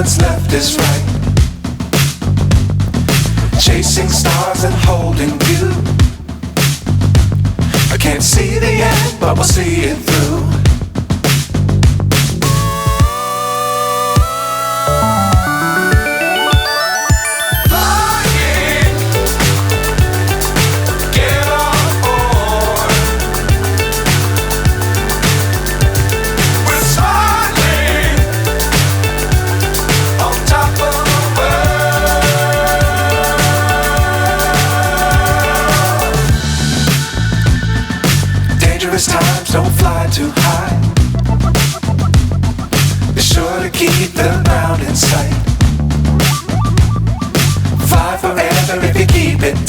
what's left is right. Chasing stars and holding you. I can't see the end, but we'll see it through. Times don't fly too high. Be sure to keep the ground in sight. Fly forever if you keep it